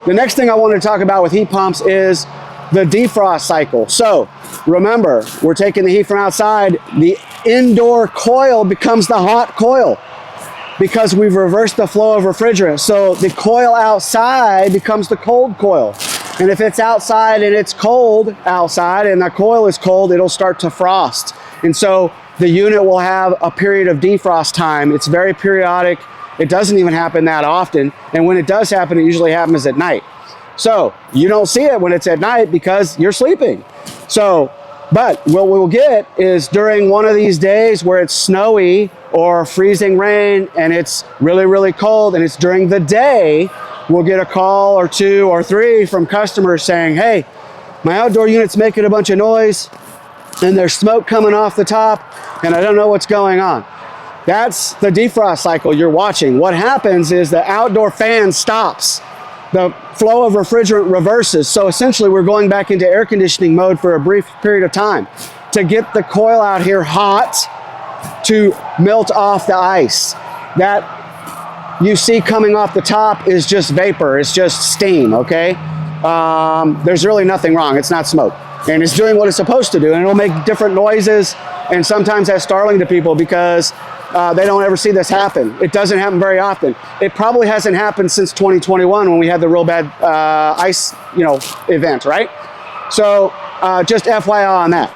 The next thing I want to talk about with heat pumps is the defrost cycle. So remember, we're taking the heat from outside. The indoor coil becomes the hot coil because we've reversed the flow of refrigerant. So the coil outside becomes the cold coil. And if it's outside and it's cold outside and the coil is cold, it'll start to frost. And so the unit will have a period of defrost time. It's very periodic. It doesn't even happen that often. And when it does happen, it usually happens at night. So you don't see it when it's at night because you're sleeping. So, but what we'll get is during one of these days where it's snowy or freezing rain and it's really, really cold and it's during the day, we'll get a call or two or three from customers saying, hey, my outdoor unit's making a bunch of noise and there's smoke coming off the top and I don't know what's going on. That's the defrost cycle you're watching. What happens is the outdoor fan stops. The flow of refrigerant reverses. So essentially we're going back into air conditioning mode for a brief period of time to get the coil out here hot to melt off the ice. That you see coming off the top is just vapor. It's just steam, okay? There's really nothing wrong. It's not smoke. And it's doing what it's supposed to do. And it'll make different noises and sometimes that's startling to people because they don't ever see this happen. It doesn't happen very often. It probably hasn't happened since 2021 when we had the real bad ice, event, right? So just FYI on that.